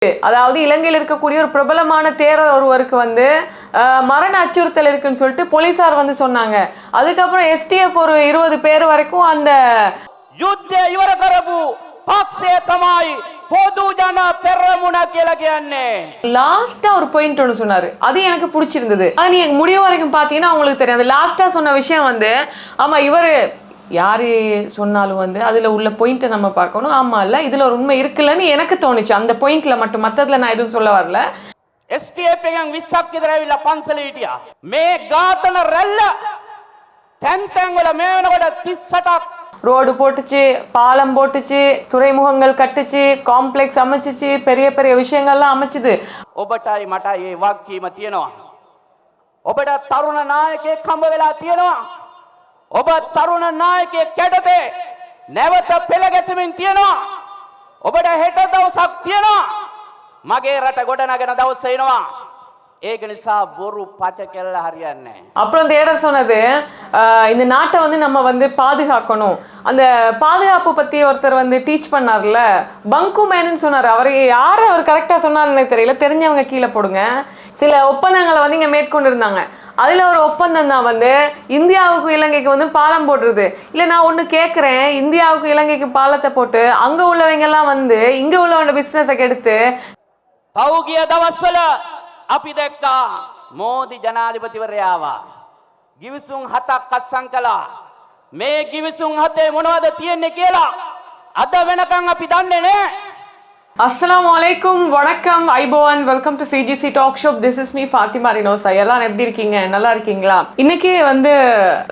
அதாவது இலங்கையில் இருக்கக்கூடிய ஒரு பிரபலமான தேரர் ஒருவருக்கு வந்து மரண அச்சுறுத்தல் இருக்குன்னு சொல்லிட்டு போலீசார் வந்து சொன்னாங்க. அதுக்கப்புறம் எஸ்டிஎஃப் ஒரு 20 பேர் வரைக்கும் அந்த யுத்தே இவர கரபு பக்ஷே தமாய் பொது ஜன பெரமுன කියලා කියන්නේ. லாஸ்டா ஒரு பாயிண்ட் ஒன்று சொன்னாரு. அது எனக்கு பிடிச்சிருந்தது. அது நீங்க முடிவு வரைக்கும் பாத்தீங்கன்னா உங்களுக்கு தெரியும். அந்த லாஸ்டா சொன்ன விஷயம் வந்து ஆமா இவரு யாரு சொன்னாலும் வந்து அதுல உள்ள பாயிண்ட்டை நம்ம பார்க்கணும். ஆமா இல்ல இதுல ஒரு உண்மை இருக்குல்லன்னு எனக்கு தோணுச்சு. அந்த பாயிண்ட்ல மட்டும், மத்ததுல நான் எதுவும் சொல்ல வரல. STF එකෙන් 20ක් විතර ඇවිල්ලා පන්සලේ හිටියා. මේ ඝාතන රැල්ල තැන් තැන් වල මේ වෙනකොට 38ක් ரோடு போட்டுச்சு, பாலம் போட்டுச்சு, துறைமுகங்கள் கட்டுச்சு, காம்ப்ளெக்ஸ் அமைச்சிச்சு, பெரிய பெரிய விஷயங்கள்லாம் அமைச்சுது. ඔබටයි මටයි මේ වගකීම තියෙනවා. ඔබට තරුණ නායකයෙක් හම්බ වෙලා තියෙනවා. ඔබ තරුණ නායකයෙක් කැඩතේ නැවත පෙළ ගැසෙමින් තියෙනවා. ඔබට හෙට දවසක් තියෙනවා. මගේ රට ගොඩනගෙන දවස් එනවා. ඒක නිසා බොරු පච කෙල්ල හරියන්නේ නැහැ. அப்புறம் தேரர் சொன்னது இந்த நாட்டை வந்து நம்ம வந்து பாதுகாக்கணும். அந்த பாதுகாப்பு பத்தி ஒருத்தர் வந்து டீச் பண்ணார்ல, பங்கு மேனன் சொன்னார். அவர் யாரை அவர் கரெக்டா சொன்னார்னு தெரியல, தெரிஞ்சவங்க கீழே போடுங்க. சில ஒப்பந்தங்களை வந்து இங்க மேற்கொண்டு இருந்தாங்க. அதுல ஒரு ஒப்பந்தம் தான் வந்து இந்தியாவுக்கு இலங்கைக்கு வந்து பாலம் போடுறது. இல்ல நான் ஒண்ணு கேட்கிறேன், இந்தியாவுக்கு இலங்கைக்கு பாலத்தை போட்டு அங்க உள்ளவங்க எல்லாம் வந்து இங்க உள்ளவங்க பிசினஸை கெடுத்து පෞගිය දවස්වල අපි දැක්කා මෝදි ජනාධිපතිවරයාවා ගිවිසුම් 7ක් අත්සන් කළා. මේ ගිවිසුම් 7 මොනවද තියෙන්නේ කියලා අද වෙනකන් අපි දන්නේ නැහැ. அஸ்ஸலாமு அலைக்கும், வணக்கம், ஐபோவன், welcome to CGC talk show. This is me Fathima Rinosa. எல்லாம் எப்படி இருக்கீங்க? நல்லா இருக்கீங்களா? இன்னைக்கு வந்து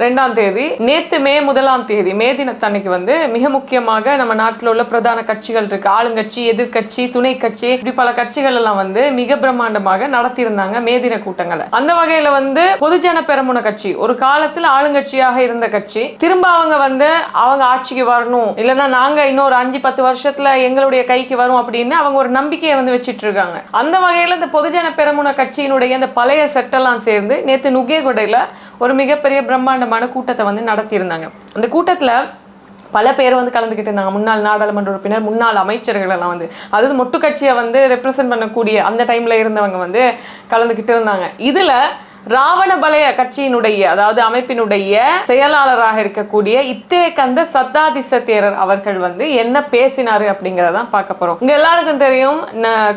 2ஆம் தேதி, நேத்து மே 1ஆம் தேதி மே தினத்தன்னைக்கு வந்து மிக முக்கியமாக நம்ம நாட்டில் உள்ள பிரதான கட்சிகள் இருக்கு. ஆளுங்கட்சி, எதிர்கட்சி, துணை கட்சி, இப்படி பல கட்சிகள் எல்லாம் வந்து மிக பிரம்மாண்டமாக நடத்தியிருந்தாங்க மே தின கூட்டங்களை. அந்த வகையில வந்து பொதுஜன பெரமுன கட்சி ஒரு காலத்தில் ஆளுங்கட்சியாக இருந்த கட்சி, திரும்ப அவங்க ஆட்சிக்கு வரணும், இல்லைன்னா நாங்க இன்னொரு 5-10 வருஷத்துல எங்களுடைய கைக்கு வரும் அப்படின்னு அவங்க ஒரு நம்பிக்கையை வந்து வச்சிட்டு இருக்காங்க. அந்த வகையில இந்த பொதுஜன பெரமுன கட்சியினுடைய அந்த பழைய செட்டெல்லாம் சேர்ந்து நேத்து நுகேகொடையில ஒரு மிகப்பெரிய பிரம்மாண்டமான கூட்டத்தை வந்து நடத்தியிருந்தாங்க. அந்த கூட்டத்துல பல பேர் வந்து கலந்துக்கிட்டு இருந்தாங்க. முன்னாள் நாடாளுமன்ற உறுப்பினர், முன்னாள் அமைச்சர்கள் எல்லாம் வந்து, அதாவது மொட்டு கட்சியை வந்து ரெப்ரசென்ட் பண்ணக்கூடிய அந்த டைம்ல இருந்தவங்க வந்து கலந்துக்கிட்டு இருந்தாங்க. இதுல ராவணபலய கட்சியினுடைய, அதாவது அமைப்பினுடைய செயலாளராக இருக்கக்கூடிய இத்தேகந்த சத்தாதிச தேரர் அவர்கள் வந்து என்ன பேசினாரு அப்படிங்கறதான் பார்க்க போறோம். இங்க எல்லாருக்கும் தெரியும்,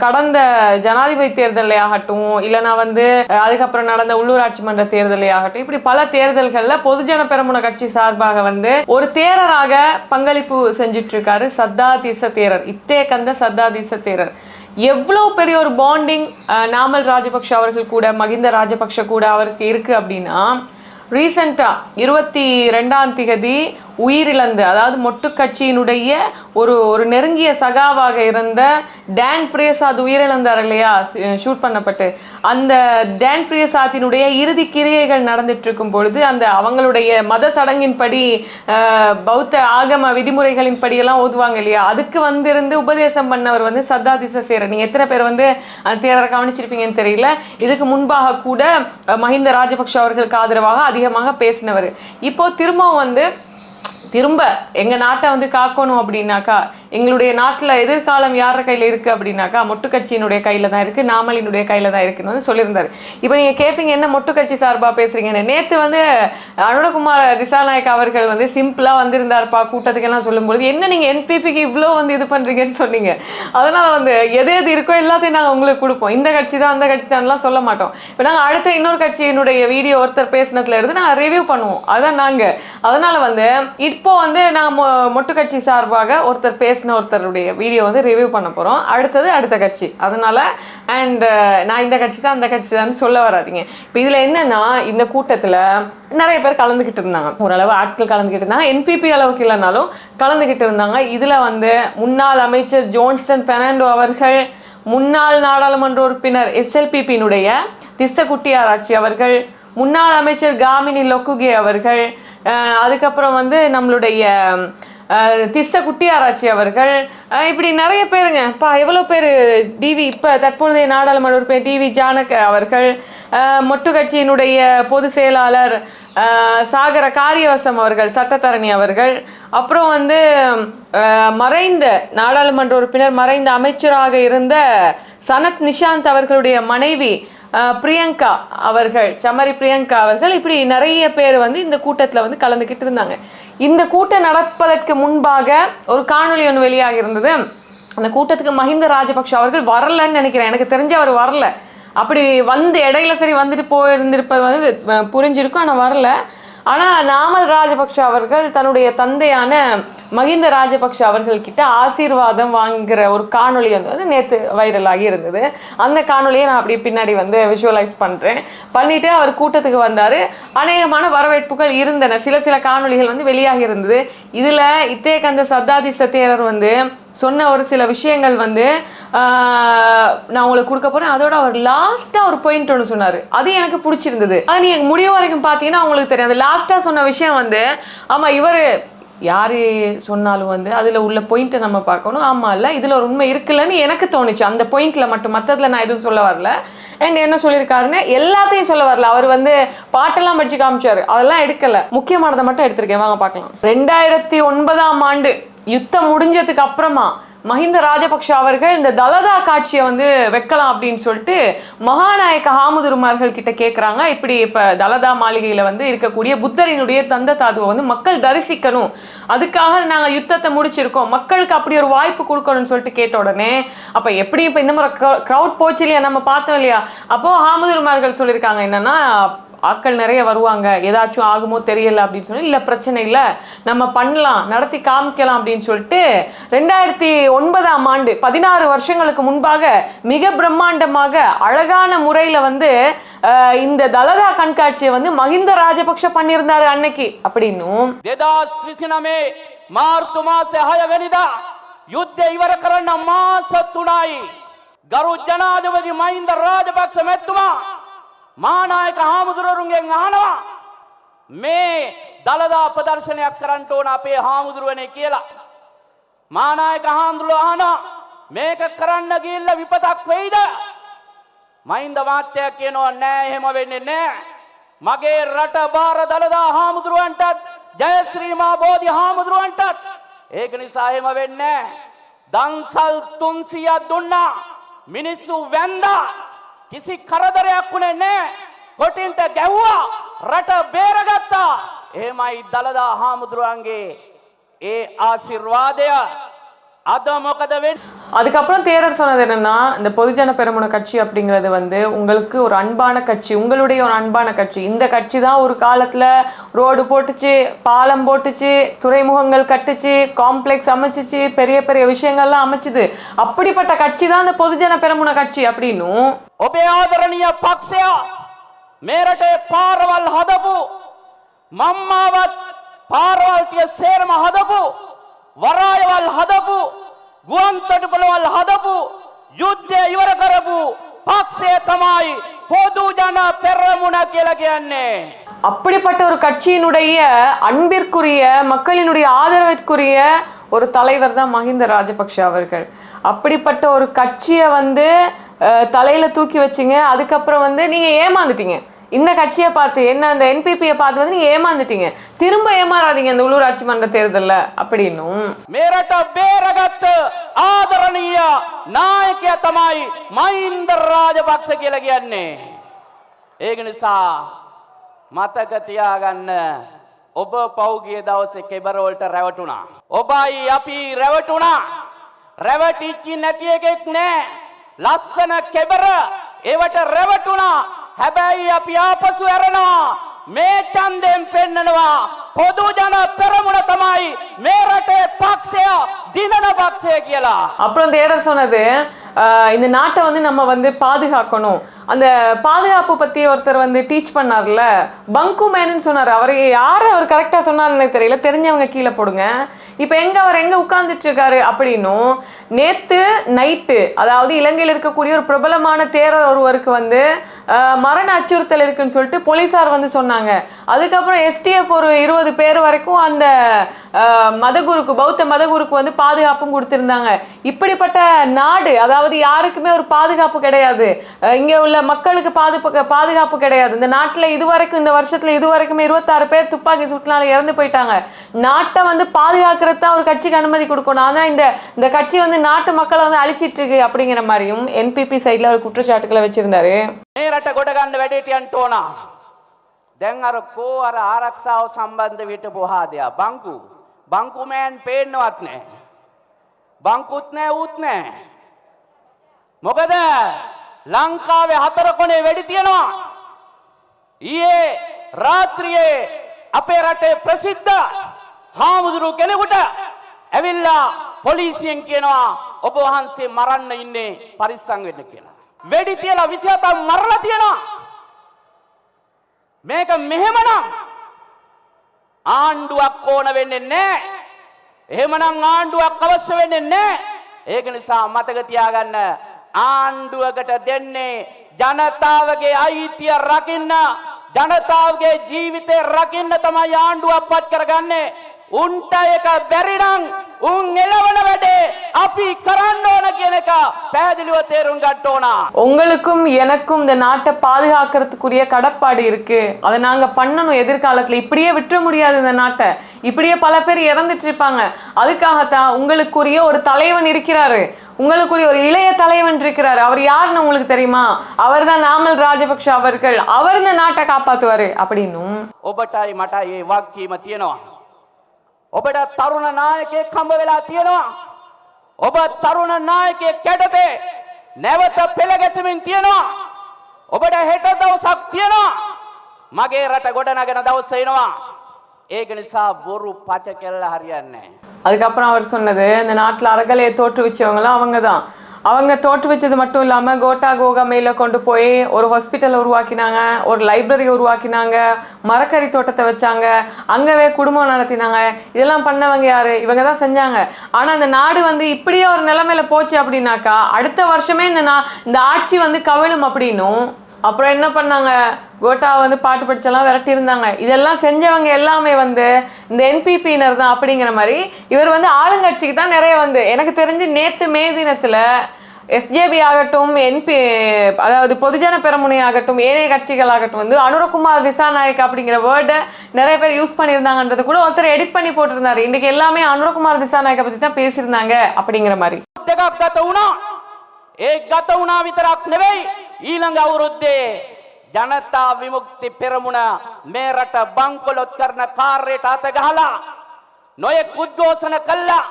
கடந்த ஜனாதிபதி தேர்தலே ஆகட்டும், இல்லைன்னா வந்து அதுக்கப்புறம் நடந்த உள்ளூராட்சி மன்ற தேர்தலே ஆகட்டும், இப்படி பல தேர்தல்கள்ல பொதுஜன பெரமுன கட்சி சார்பாக வந்து ஒரு தேரராக பங்களிப்பு செஞ்சுட்டு இருக்காரு சத்தாதிச தேரர், இத்தேகந்த சத்தாதிச தேரர். எவ்வளோ பெரிய ஒரு பாண்டிங் நாமல் ராஜபக்ஷ அவர்கள் கூட, மகிந்த ராஜபக்ஷ கூட அவருக்கு இருக்கு அப்படின்னா, ரீசெண்டா 22ஆம் தேதி உயிரிழந்த, அதாவது மொட்டு கட்சியினுடைய ஒரு நெருங்கிய சகாவாக இருந்த டான் பிரியசாத் உயிரிழந்தார் இல்லையா, ஷூட் பண்ணப்பட்டு. அந்த டான் பிரியசாத்தினுடைய இறுதி கிரியைகள் நடந்துட்டு இருக்கும் பொழுது அந்த அவங்களுடைய மத சடங்கின்படி, பௌத்த ஆகம விதிமுறைகளின் படியெல்லாம் ஓதுவாங்க இல்லையா, அதுக்கு வந்திருந்து உபதேசம் பண்ணவர் வந்து சத்தாதிச தேரர். நீங்க எத்தனை பேர் வந்து அந்த தேரரை கவனிச்சிருப்பீங்கன்னு தெரியல. இதுக்கு முன்பாக கூட மஹிந்த ராஜபக்ஷ அவர்களுக்கு ஆதரவாக அதிகமாக பேசினவர். இப்போ திரும்ப எங்க நாட்டை வந்து காக்கணும் அப்படின்னாக்கா, எங்களுடைய நாட்டில் எதிர்காலம் யார கையில் இருக்கு அப்படின்னாக்கா மொட்டு கட்சியினுடைய கையில தான் இருக்கு, நாமலினுடைய கையில தான் இருக்குன்னு வந்து சொல்லியிருந்தாரு. இப்போ நீங்க கேட்பீங்க, என்ன மொட்டு கட்சி சார்பா பேசுறீங்கன்னு. நேத்து வந்து அனுரகுமார் திசாநாயக் அவர்கள் வந்து சிம்பிளா வந்திருந்தாருப்பா கூட்டத்துக்கு எல்லாம் சொல்லும்போது, என்ன நீங்க என்பிபிக்கு இவ்வளோ வந்து இது பண்றீங்கன்னு சொன்னீங்க. அதனால வந்து எது இருக்கோ எல்லாத்தையும் நாங்கள் உங்களுக்கு கொடுப்போம். இந்த கட்சி தான் அந்த கட்சி தான்லாம் சொல்ல மாட்டோம். இப்போ நாங்கள் அடுத்த இன்னொரு கட்சியினுடைய வீடியோ ஒருத்தர் பேசினதுல இருந்து நாங்கள் ரிவ்யூ பண்ணுவோம். அதான் நாங்க. அதனால வந்து இப்போ வந்து நாங்கள் மொட்டு கட்சி சார்பாக ஒருத்தருடைய வீடியோ வந்து ரிவ்யூ பண்ண போறோம். அடுத்த கட்சி. அதனால நான் இந்த கட்சி தான் அந்த கட்சி தான் சொல்ல வராதிங்க. இப்போ இதுல என்னன்னா, இந்த கூட்டத்துல நிறைய பேர் கலந்துகிட்டு இருந்தாங்க. ஓரளவு ஆட்கள் கலந்துகிட்டு இருந்தாங்க. என்பிபி அளவுக்கு இல்லைனாலும் கலந்துகிட்டு இருந்தாங்க. இதுல வந்து முன்னாள் அமைச்சர் ஜோன்ஸ்டன் பெர்னாண்டோ அவர்கள், முன்னாள் நாடாளுமன்ற உறுப்பினர் SLPP-னுடைய திஸ்ஸ குட்டியாராச்சி அவர்கள், முன்னாள் அமைச்சர் காமினி லொக்குகே அவர்கள், அதுக்கப்புறம் வந்து நம்மளுடைய திஸ்ஸ குட்டியாராச்சி அவர்கள், இப்படி நிறைய பேருங்க. எவ்வளோ பேர், டிவி இப்போ தற்பொழுதைய நாடாளுமன்ற உறுப்பினர் டிவி ஜானக அவர்கள், மொட்டு கட்சியினுடைய பொதுச் செயலாளர் சாகர காரியவசம் அவர்கள், சட்டத்தரணி அவர்கள், அப்புறம் வந்து மறைந்த நாடாளுமன்ற உறுப்பினர், மறைந்த அமைச்சராக இருந்த சனத் நிஷாந்த் அவர்களுடைய மனைவி பிரியங்கா அவர்கள், சமரி பிரியங்கா அவர்கள், இப்படி நிறைய பேர் வந்து இந்த கூட்டத்தில் வந்து கலந்துக்கிட்டு இருந்தாங்க. இந்த கூட்டம் நடப்பதற்கு முன்பாக ஒரு காணொலி ஒன்று வெளியாக இருந்தது. அந்த கூட்டத்துக்கு மஹிந்த ராஜபக்ஷ அவர்கள் வரலன்னு நினைக்கிறேன், எனக்கு தெரிஞ்சு அவர் வரல. அப்படி வந்து இடையில சரி வந்துட்டு போயிருந்திருப்பது வந்து புரிஞ்சிருக்கும், ஆனால் வரல. ஆனால் நாமல் ராஜபக்ஷ அவர்கள் தன்னுடைய தந்தையான மஹிந்த ராஜபக்ஷ அவர்கள்கிட்ட ஆசீர்வாதம் வாங்குகிற ஒரு காணொலி வந்து நேற்று வைரலாகி இருந்தது. அந்த காணொலியை நான் அப்படியே பின்னாடி வந்து விஷுவலைஸ் பண்ணிட்டு அவர் கூட்டத்துக்கு வந்தார். அநேகமான வரவேற்புகள் இருந்தன. சில காணொலிகள் வந்து வெளியாகி இருந்தது. இதில் இத்தேகந்த சத்தாதிச தேரர் வந்து சொன்ன ஒரு சில விஷயங்கள் வந்து நான் உங்களுக்கு கொடுக்க போறேன். அதோட அவர் லாஸ்டா ஒரு பாயிண்ட் ஒன்று சொன்னாரு, அது எனக்கு பிடிச்சிருந்தது. அது நீங்க முடிவு வரைக்கும் பார்த்தீங்கன்னா உங்களுக்கு தெரியும். அந்த லாஸ்டா சொன்ன விஷயம் வந்து, ஆமா இவர் யாரு சொன்னாலும் வந்து அதுல உள்ள பாயிண்ட்டை நம்ம பார்க்கணும். ஆமா இல்ல இதுல ஒரு உண்மை இருக்குல்லன்னு எனக்கு தோணுச்சு. அந்த பாயிண்ட்ல மட்டும், மற்றதுல நான் எதுவும் சொல்ல வரல. அண்ட் என்ன சொல்லியிருக்காருன்னு எல்லாத்தையும் சொல்ல வரல. அவர் வந்து பாட்டெல்லாம் படிச்சு காமிச்சாரு, அதெல்லாம் எடுக்கல, முக்கியமானதை மட்டும் எடுத்திருக்கேன். வாங்க பார்க்கலாம். 2009ஆம் ஆண்டு யுத்தம் முடிஞ்சதுக்கு அப்புறமா மஹிந்த ராஜபக்ஷ அவர்கள் இந்த தலதா காட்சியை வந்து வைக்கலாம் அப்படின்னு சொல்லிட்டு மகாநாயக்க ஹாமுதுருமார்கள் கிட்ட கேட்குறாங்க. இப்படி இப்போ தலதா மாளிகையில் வந்து இருக்கக்கூடிய புத்தரினுடைய தந்த தாதுவை வந்து மக்கள் தரிசிக்கணும், அதுக்காக நாங்கள் யுத்தத்தை முடிச்சிருக்கோம், மக்களுக்கு அப்படி ஒரு வாய்ப்பு கொடுக்கணும்னு சொல்லிட்டு கேட்ட உடனே, அப்போ எப்படி இப்போ இந்த மாதிரி க்ரௌட் போச்சு இல்லையா, நம்ம பார்த்தோம் இல்லையா, அப்போ ஹாமுதுருமார்கள் சொல்லியிருக்காங்க என்னன்னா, ஆட்கள் நிறைய வருவாங்க, ஏதாச்சும் ஆகுமோ தெரியல அப்படின்னு சொல்லி, இல்லை பிரச்சனை இல்லை நம்ம பண்ணலாம், நடத்தி காமிக்கலாம் அப்படின்னு சொல்லிட்டு 2009ஆம் ஆண்டு 16 வருஷங்களுக்கு முன்பாக மிக பிரம்மாண்டமாக அழகான முறையில் வந்து இந்த தலதா கண்காட்சியை வந்து மஹிந்த ராஜபக்ஷ பண்ணியிருந்தாரு அன்னைக்கு. அப்படின்னும் 2029 මාර්තු මාසේ 6 වෙනිදා යුද්ධය ඉවර කරන්න මාස 3යි ගරු ජනාධිපති මහින්ද රාජපක්ෂ මැතිතුමා මානායක හාමුදුරුවරුන්ගෙන් අහනවා මේ දලදා ප්‍රදර්ශනයක් කරන්න ඕන අපේ හාමුදුරුවනේ කියලා. මානායක හාමුදුරුවෝ අහනවා මේක කරන්න ගිහිල්ලා විපතක් වෙයිද? මහින්ද මහත්තයා කියනවා නෑ එහෙම වෙන්නේ නෑ. මගේ රට බාර දලදා හාමුදුරුවන්ටත් ජයශ්‍රී මා බෝධි හාමුදුරුවන්ටත් ඒක නිසා එහෙම වෙන්නේ නෑ. දන්සල් 300ක් දුන්නා, මිනිස්සු වැන්දා, කිසි කරදරයක් වුණේ නෑ, කොටින්ට ගැව්වා, රට බේරගත්තා. එහෙමයි දලදා හාමුදුරුවන්ගේ ඒ ආශිර්වාදය. අද මොකද වෙන්නේ? அதுக்கப்புறம் தேரர் சொன்னது என்னன்னா, இந்த பொதுஜன பெரமுன கட்சி அப்படிங்கிறது வந்து உங்களுக்கு ஒரு அன்பான கட்சி, உங்களுடைய ஒரு அன்பான கட்சி. இந்த கட்சி தான் ஒரு காலத்துல ரோடு போட்டுச்சு, பாலம் போட்டுச்சு, துறைமுகங்கள் கட்டுச்சு, காம்ப்ளெக்ஸ் அமைச்சிச்சு, பெரிய பெரிய விஷயங்கள்லாம் அமைச்சுது. அப்படிப்பட்ட கட்சி தான் இந்த பொதுஜன பெரமுன கட்சி அப்படின்னும், ඔබේ ආදරණීය පක්ෂය මේ රටේ පාරවල් හදපු, මම්මාවත් පාරවල් ටික සේරම හදපු, වරායවල් හදපු, ගුවන්තොටුපළවල් හදපු, යුද්ධය ඉවර කරපු පක්ෂය තමයි පොදු ජන පෙරමුණ කියලා කියන්නේ. அப்படிப்பட்ட ஒரு கட்சியினுடைய அன்பிற்குரிய, மக்களினுடைய ஆதரவிற்குரிய ஒரு தலைவர் தான் மஹிந்த ராஜபக்ஷ அவர்கள். அப்படிப்பட்ட ஒரு கட்சியை வந்து தலையில தூக்கி வச்சிங்க. அதுக்கப்புறம் வந்து நீங்க ஏமாந்துட்டீங்க. இந்த கட்சியை பார்த்து, என்ன அந்த என்பிபியை பார்த்து வந்து நீங்க ஏமாந்துட்டீங்க. திரும்ப ஏமாறாதீங்க இந்த உள்ளூராட்சி மன்ற தேர்தல்ல அப்படின்னும். මේ රට බේරගත්ත ආදරණීය නායකයා තමයි මහින්ද රාජපක්ෂ කියලා කියන්නේ. ඒක නිසා මතක තියාගන්න, ඔබ පෞගිය දවසේ කෙබර වලට රැවටුණා. ඔබයි අපි රැවටුණා. රැවටිච්චි නැති එකෙක් නෑ. ලස්සන කෙබර ඒවට රැවටුණා. හැබැයි අපි ආපසු ඇරෙනවා. මේ ඡන්දයෙන් පෙන්නනවා පොදු ජන පෙරමුණ තමයි මේ රටේ පක්ෂය, දිනන පක්ෂය කියලා. அப்புறம் தேரர் சொன்னது, இந்த நாட்டை வந்து நம்ம வந்து பாதுகாக்கணும். அந்த பாதுகாப்பு பத்தி ஒருத்தர் வந்து டீச் பண்ணார்ல, பங்கு மேனன் சொன்னார். அவர் யாரு அவர் கரெக்டா சொன்னார்னு தெரியல, தெரிஞ்சவங்க கீழே போடுங்க. இப்போ அவர் எங்க உட்கார்ந்துட்டு இருக்காரு அப்படின்னும், நேத்து நைட்டு, அதாவது இலங்கையில் இருக்கக்கூடிய ஒரு பிரபலமான தேரர் ஒருவருக்கு வந்து மரண அச்சுறுத்தல் இருக்குன்னு சொல்லிட்டு போலீசார் வந்து சொன்னாங்க. அதுக்கப்புறம் எஸ்டிஎஃப் ஒரு 20 பேர் வரைக்கும் அந்த மதகுருக்கு பௌத்த மதகுருக்கு வந்து பாதுகாப்பும் கொடுத்திருந்தாங்க. இப்படிப்பட்ட நாடு, அதாவது யாருக்குமே ஒரு பாதுகாப்பு கிடையாது, இங்க உள்ள மக்களுக்கு பாதுகாப்பு கிடையாது. இந்த நாட்டுல இதுவரைக்கும், இந்த வருஷத்துல இதுவரைக்குமே 26 பேர் துப்பாக்கி சூட்டுனால இறந்து போயிட்டாங்க. நாட்டை வந்து பாதுகாக்கிறது தான் ஒரு கட்சிக்கு அனுமதி கொடுக்கணும். ஆனா இந்த கட்சி வந்து நாட்டு மக்களை வந்து அழிச்சிட்டு இருக்கு அப்படிங்கிற மாதிரியும் என்பிபி சைட்ல ஒரு குற்றச்சாட்டுகளை வச்சிருந்தாரு. දැන් අර කෝ අර ආරක්ෂාව සම්බන්ධ විට බොහාදයා බංකු මෑන් පේන්නවත් නැහැ. බංකුත් නැහැ ඌත් නැහැ. මොකද ලංකාවේ 4 කොනේ වෙඩි තියනවා. ඊයේ රාත්‍රියේ අපේ රටේ ප්‍රසිද්ධ හාමුදුරු කෙනෙකුට ඇවිල්ලා පොලිසියෙන් කියනවා ඔබ වහන්සේ මරන්න ඉන්නේ පරිස්සම් වෙන්න කියලා. වෙඩි තියලා 27ක් මරලා තියනවා. මේක මෙහෙමනම් ආණ්ඩුවක් ඕන වෙන්නේ නැහැ. එහෙමනම් ආණ්ඩුවක් අවශ්‍ය වෙන්නේ නැහැ. ඒක නිසා මතක තියාගන්න, ආණ්ඩුවකට දෙන්නේ ජනතාවගේ අයිතිය රකින්න, ජනතාවගේ ජීවිතය රකින්න තමයි ආණ්ඩුවක් පත් කරගන්නේ. උන්ට ඒක බැරි නම් උන් එළවන වැඩේ අපි කරන්න ඕන කියන එක පැහැදිලිව තේරුම් ගන්න ඕන. உங்களுக்கும் எனக்கும் இந்த நாட்டை பாதுகாக்கிறதுக்குரிய கடப்பாடு இருக்கு. அதை நாங்க பண்ணணும் எதிர்காலத்துல. இப்படியே விட்டுற முடியாது இந்த நாட்டை. இப்படியே பல பேர் இறந்துட்டு இருப்பாங்க. அதுக்காகத்தான் உங்களுக்குரிய ஒரு தலைவன் இருக்கிறாரு, உங்களுக்குரிய ஒரு இளைய தலைவன் இருக்கிறாரு. அவர் யாருன்னு உங்களுக்கு தெரியுமா? அவர் தான் நாமல் ராஜபக்ஷ அவர்கள். அவர் இந்த நாட்டை காப்பாத்துவாரு அப்படின்னும். ඔබටයි මටයි ඒ වගකීම තියෙනවා. ඔබට තරුණ නායකයෙක් හම්බ වෙලා තියෙනවා. ඔබ තරුණ නායකයෙක් යටතේ නැවත පෙළ ගැසෙමින් තියෙනවා. ඔබට හෙට දවසක් තියෙනවා. මගේ රට ගොඩනගෙන දවස් එනවා. ඒක නිසා බොරු පච කෙල්ල හරියන්නේ නැහැ. அதுக்கப்புறம் அவர் சொன்னது, இந்த நாட்டில் அறகலையை தோற்றுவிச்சவங்களாம் அவங்க தான். அவங்க தோற்றுவிச்சது மட்டும் இல்லாமல் கோட்டா கோகமையில் கொண்டு போய் ஒரு ஹாஸ்பிட்டல் உருவாக்கினாங்க, ஒரு லைப்ரரி உருவாக்கினாங்க, மரக்கறி தோட்டத்தை வச்சாங்க, அங்கவே குடும்பம் நடத்தினாங்க. இதெல்லாம் பண்ணவங்க யாரு? இவங்க தான் செஞ்சாங்க. ஆனால் இந்த நாடு வந்து இப்படியே ஒரு நிலைமையில போச்சு அப்படின்னாக்கா அடுத்த வருஷமே இந்த ஆட்சி வந்து கவிழும் அப்படின்னும். அப்புறம் என்ன பண்ணாங்க? கோட்டாவை வந்து பாட்டு படிச்செல்லாம் விரட்டி இருந்தாங்க. இதெல்லாம் செஞ்சவங்க எல்லாமே வந்து இந்த என்பிபியினர் தான் அப்படிங்கிற மாதிரி இவர் வந்து ஆளுங்கட்சிக்கு தான் நிறைய வந்து, எனக்கு தெரிஞ்சு நேற்று மே தினத்துல எஸ்ஜேபி ஆகட்டும், அதாவது பொதுஜன பெரமுனை ஆகட்டும், ஏனைய கட்சிகள் ஆகட்டும் வந்து அனுரகுமார் திசாநாயக் அப்படிங்கிற வேர்டை நிறைய பேர் யூஸ் பண்ணியிருந்தாங்கன்றது கூட ஒருத்தர் எடிட் பண்ணி போட்டிருந்தாரு. இன்னைக்கு எல்லாமே அனுரகுமார் திசாநாயக்கை பத்தி தான் பேசியிருந்தாங்க அப்படிங்கிற மாதிரி. ඊළඟ අවුරුද්දේ ජනතා විමුක්ති පෙරමුණ මේ රට බංකොලොත් කරන කාර්යයට අත ගහලා නොයෙක් උද්ඝෝෂණ කළා,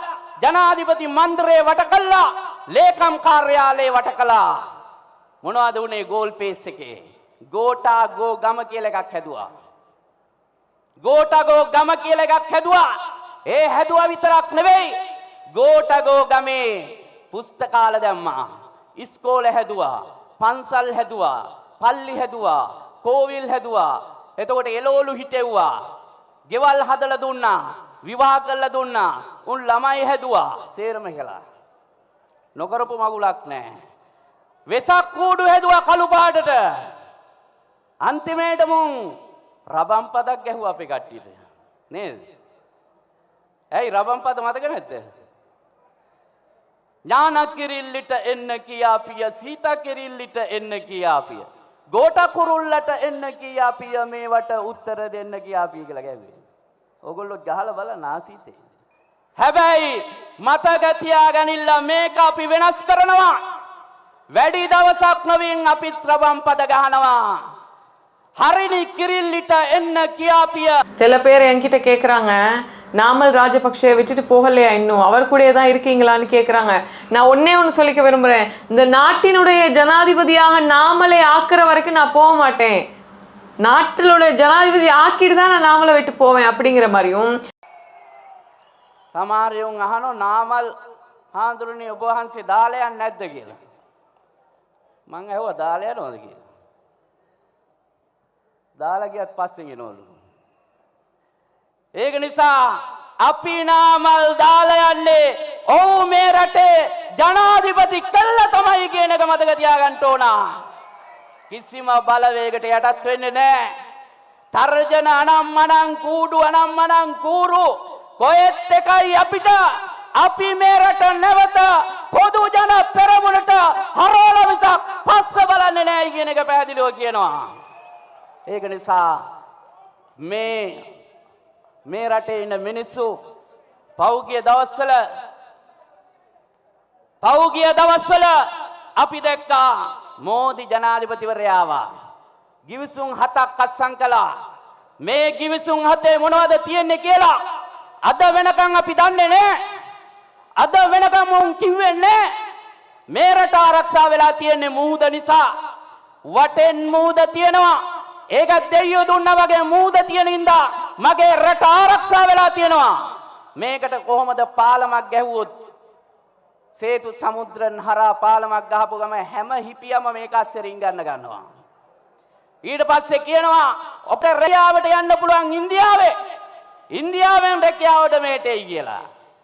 ජනාධිපති මන්දිරය වට කළා, ලේකම් කාර්යාලය වට කළා. මොනවද උනේ? ගෝල් පේස් එකේ ගෝටා ගෝ ගම කියලා එකක් හැදුවා. ගෝටා ගෝ ගම කියලා එකක් හැදුවා. ඒ හැදුවා විතරක් නෙවෙයි, ගෝටා ගෝ ගමේ පුස්තකාල දැම්මා, ඉස්කෝල හැදුවා, පන්සල් හැදුවා, පල්ලි හැදුවා, කෝවිල් හැදුවා. එතකොට එළවලු හිටෙව්වා, ගෙවල් හදලා දුන්නා, විවාහ කරලා දුන්නා, උන් ළමයි හැදුවා. සේරම කළා. නොකරපු මගුලක් නැහැ. වෙසක් කූඩු හැදුවා කළු පාටට. අන්තිමේට මුන් රබම් පදක් ගැහුවා අපේ කට්ටියට නේද? ඇයි රබම් පද මතක නැද්ද? ඥාන කිරිල්ලිට එන්න කියාපිය, සීත කිරිල්ලිට එන්න කියාපිය, ගෝට කුරුල්ලට එන්න කියාපිය, මේවට උත්තර දෙන්න කියාපිය කියලා ගැහුවේ. ඕගොල්ලෝ ගහලා බලන්න ආසීතේ. හැබැයි මතක තියාගනින්න, මේක අපි වෙනස් කරනවා. වැඩි දවසක් නොවින් අපිත් රබම් පද ගහනවා. ஹரிணி கிரில்லிட்ட என்ன கியாபிய. சில பேர் என்கிட்ட கேக்குறாங்க, நாமல் ராஜபக்ஷ விட்டுட்டு போகலையா, இன்னும் அவர் கூடயே தான் இருக்கீங்களான்னு கேக்குறாங்க. நான் ஒன்னே ஒன்று சொல்லிக்க விரும்புறேன், இந்த நாட்டினுடைய ஜனாதிபதியாக நாமலை ஆக்குற வரைக்கும் நான் போக மாட்டேன். நாட்டினுடைய ஜனாதிபதி ஆக்கிட்டு தான் நான் நாமலை விட்டு போவேன் அப்படிங்கிற மாதிரியும். සමහරයන් අහනවා නාමල් හාමුදුරනේ ඔබ වහන්සේ දාලා යන්නේ නැද්ද කියලා. මං ඇහුවා දාලා යනවද කියලා. දාලා ගියත් පස්සෙන් එනවලු. ඒක නිසා අපි නාමල් දාලා යන්නේ ඔව් මේ රටේ ජනාධිපති කළා තමයි කියන එක මතක තියාගන්න ඕන. කිසිම බලවේගකට යටත් වෙන්නේ නැහැ. තර්ජන අනම්මනම් කූඩු අනම්මනම් කූරු කොහෙත් එකයි අපිට අපි මේ රට නැවත පොදු ජන පෙරමුණට හරවලා මිසක් පස්ස බලන්නේ නැහැ කියන එක පැහැදිලිව කියනවා. ඒක නිසා මේ රටේ ඉන්න මිනිස්සු පෞගිය දවස්වල අපි දැක්කා මෝදි ජනාධිපතිවරයාව ගිවිසුම් 7ක් අත්සන් කළා. මේ ගිවිසුම් 7 මොනවද තියෙන්නේ කියලා අද වෙනකන් අපි දන්නේ නැහැ. අද වෙනකන් මොන් කිව්වේ නැහැ. මේ රට ආරක්ෂා වෙලා තියෙන්නේ මුහුද නිසා. වටෙන් මුහුද තියෙනවා. ඒක දෙයියෝ දුන්නා වගේ මුහුද තියෙන ඉඳා මගේ රට ආරක්ෂා වෙලා තියෙනවා. මේකට කොහොමද පාලමක් ගැහුවොත් සේතු සමුද්‍රන් හරහා පාලමක් ගහපු ගම හැම හිපියම මේක අස්සේ රින්ගන්න ගන්නවා. ඊට පස්සේ කියනවා ඔබට රැකියාවට යන්න පුළුවන් ඉන්දියාවෙන් රැකියාවට මේටයි කියලා.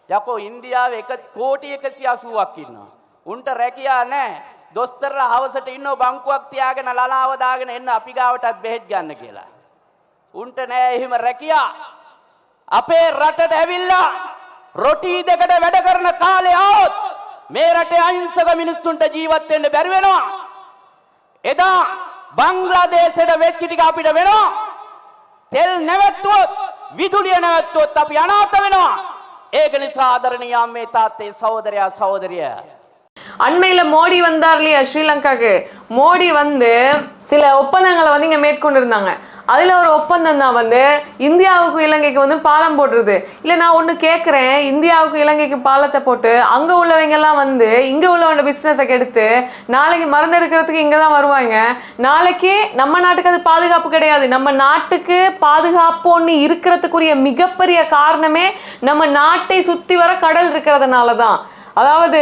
යකෝ ඉන්දියාවේ 1,180,000ක් ඉන්නවා. උන්ට රැකියාව නැහැ. දොස්තරලා හවසට ඉන්නව බංකුවක් තියාගෙන ලලාව දාගෙන එන්න අපි ගාවටත් බෙහෙත් ගන්න කියලා. උන්ට නෑ එහෙම රැකියාව. අපේ රටට ඇවිල්ලා රොටි දෙකට වැඩ කරන කාලේ ආවොත් මේ රටේ අහිංසක මිනිස්සුන්ට ජීවත් වෙන්න බැරි වෙනවා. එදා බංග්ලාදේශයට වෙච්ච ටික අපිට වෙනවා. තෙල් නැවැත්තුවොත් විදුලිය නැවැත්තුවොත් අපි අනාථ වෙනවා. ඒක නිසා ආදරණීය අම්මේ තාත්තේ சகோதரிය அண்மையில மோடி வந்தார் இல்லையா ஸ்ரீலங்காக்கு. மோடி வந்து சில ஒப்பந்தங்களை வந்து இங்க மேற்கொண்டிருந்தாங்க. அதுல ஒரு ஒப்பந்தம் தான் வந்து இந்தியாவுக்கு இலங்கைக்கு வந்து பாலம் போடுறது. இல்ல நான் ஒண்ணு கேட்கிறேன், இந்தியாவுக்கு இலங்கைக்கு பாலத்தை போட்டு அங்க உள்ளவங்க எல்லாம் வந்து இங்க உள்ளவங்க பிசினஸை கெடுத்து நாளைக்கு மறந்தெடுக்கிறதுக்கு இங்க தான் வருவாங்க. நாளைக்கு நம்ம நாட்டுக்கு அது பாதுகாப்பு கிடையாது. நம்ம நாட்டுக்கு பாதுகாப்பு ஒண்ணு இருக்கிறதுக்குரிய மிகப்பெரிய காரணமே நம்ம நாட்டை சுத்தி வர கடல் இருக்கிறதுனால தான். அதாவது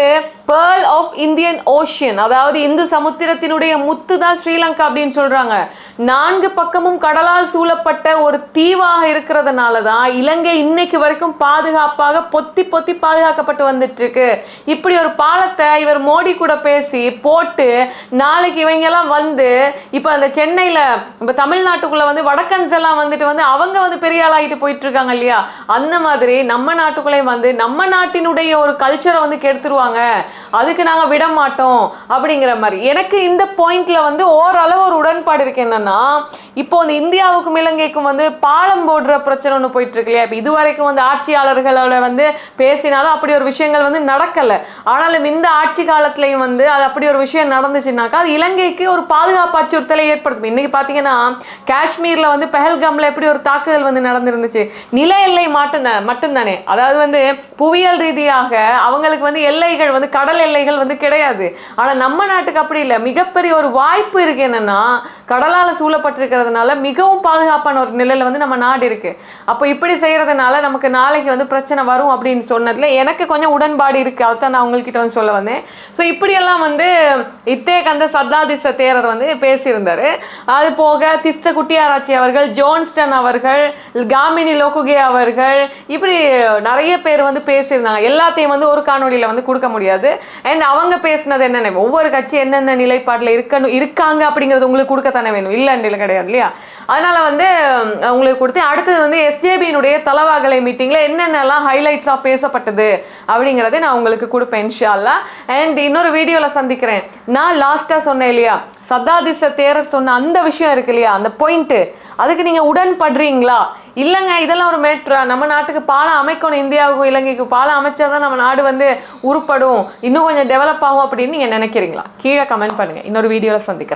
பேர்ல் ஆஃப் இந்தியன் ஓஷியன், அதாவது இந்து சமுத்திரத்தினுடைய முத்து தான் ஸ்ரீலங்கா அப்படின்னு சொல்றாங்க. 4 பக்கமும் கடலால் சூழப்பட்ட ஒரு தீவாக இருக்கிறதுனால தான் இலங்கை இன்னைக்கு வரைக்கும் பாதுகாப்பாக பொத்தி பாதுகாக்கப்பட்டு வந்துட்டு இருக்கு. இப்படி ஒரு பாலத்தை இவர் மோடி கூட பேசி போட்டு நாளைக்கு இவங்க எல்லாம் வந்து இப்ப அந்த சென்னையில இப்ப தமிழ்நாட்டுக்குள்ள வந்து வடக்கன்ஸ் எல்லாம் வந்துட்டு வந்து அவங்க வந்து பெரிய ஆளாகிட்டு போயிட்டு இருக்காங்க இல்லையா, அந்த மாதிரி நம்ம நாட்டுக்குள்ளே வந்து நம்ம நாட்டினுடைய ஒரு கல்ச்சரை வந்து கெடுத்துருவாங்க, அதுக்கு நாங்க விட மாட்டோம் அப்படிங்கிற மாதிரி. எனக்கு இந்த பாயிண்ட்ல வந்து ஓரளவு ஒரு உடன்பாடு இருக்கு. என்னன்னா இப்போ இந்த இந்தியாவுக்கும் இலங்கைக்கும் வந்து பாலம் போடுற பிரச்சனை ஒன்று போயிட்டு இருக்கு இல்லையா. இப்போ இதுவரைக்கும் வந்து ஆட்சியாளர்களோட வந்து பேசினாலும் அப்படி ஒரு விஷயங்கள் வந்து நடக்கல. ஆனாலும் இந்த ஆட்சி காலத்திலையும் வந்து அது அப்படி ஒரு விஷயம் நடந்துச்சுன்னாக்கா அது இலங்கைக்கு ஒரு பாதுகாப்பு அச்சுறுத்தலை ஏற்படுத்தும். இன்னைக்கு பாத்தீங்கன்னா காஷ்மீர்ல வந்து பெஹல்காம்ல எப்படி ஒரு தாக்குதல் வந்து நடந்திருந்துச்சு. நில எல்லை மட்டும்தானே, அதாவது வந்து புவியியல் ரீதியாக அவங்களுக்கு வந்து எல்லைகள் வந்து கடல் எல்லைகள் வந்து கிடையாது. ஆனா நம்ம நாட்டுக்கு அப்படி இல்லை. மிகப்பெரிய ஒரு வாய்ப்பு இருக்கு. என்னன்னா கடலால சூழப்பட்டிருக்கிறதுனால மிகவும் பாதுகாப்பான ஒரு நிலையில வந்து நம்ம நாடு இருக்கு. அப்போ இப்படி செய்யறதுனால நமக்கு நாளைக்கு வந்து பிரச்சனை வரும் அப்படின்னு சொன்னதுல எனக்கு கொஞ்சம் உடன்பாடு இருக்கு. அதான் நான் உங்ககிட்ட வந்து சொல்ல வந்தேன். ஸோ இப்படியெல்லாம் வந்து இத்தேகந்த சத்தாதிச தேரர் வந்து பேசியிருந்தாரு. அது போக திஸ்ஸ குட்டியாராச்சி அவர்கள், ஜோன்ஸ்டன் அவர்கள், காமினி லோகுகே அவர்கள், இப்படி நிறைய பேர் வந்து பேசியிருந்தாங்க. எல்லாத்தையும் வந்து ஒரு காணொலியில வந்து கொடுக்க முடியாது. அண்ட் அவங்க பேசினது என்னென்ன, ஒவ்வொரு கட்சி என்னென்ன நிலைப்பாட்டில் இருக்காங்க அப்படிங்கிறது உங்களுக்கு கொடுக்கத்தானே வேணும், இல்லைன்னு கிடையாது இல்லையா. அதனால வந்து உங்களுக்கு கொடுத்து அடுத்தது வந்து எஸ்ஜேபியினுடைய தலவாகலை மீட்டிங்ல என்னென்னலாம் ஹைலைட்ஸாக பேசப்பட்டது அப்படிங்கிறதே நான் உங்களுக்கு கொடுப்பேன் இன்ஷா அல்லாஹ். அண்ட் இன்னொரு வீடியோல சந்திக்கிறேன். நான் லாஸ்டா சொன்னேன் இல்லையா, சத்தாதிச தேரர் சொன்ன அந்த விஷயம் இருக்கு இல்லையா, அந்த பாயிண்ட், அதுக்கு நீங்க உடன்படுறீங்களா? இல்லைங்க இதெல்லாம் ஒரு மேட்ரா, நம்ம நாட்டுக்கு பாலம் அமைக்கணும், இந்தியாவுக்கும் இலங்கைக்கு பாலம் அமைச்சாதான் நம்ம நாடு வந்து உருப்படும், இன்னும் கொஞ்சம் டெவலப் ஆகும் அப்படின்னு நீங்க நினைக்கிறீங்களா? கீழே கமெண்ட் பண்ணுங்க. இன்னொரு வீடியோல சந்திக்கிறேன்.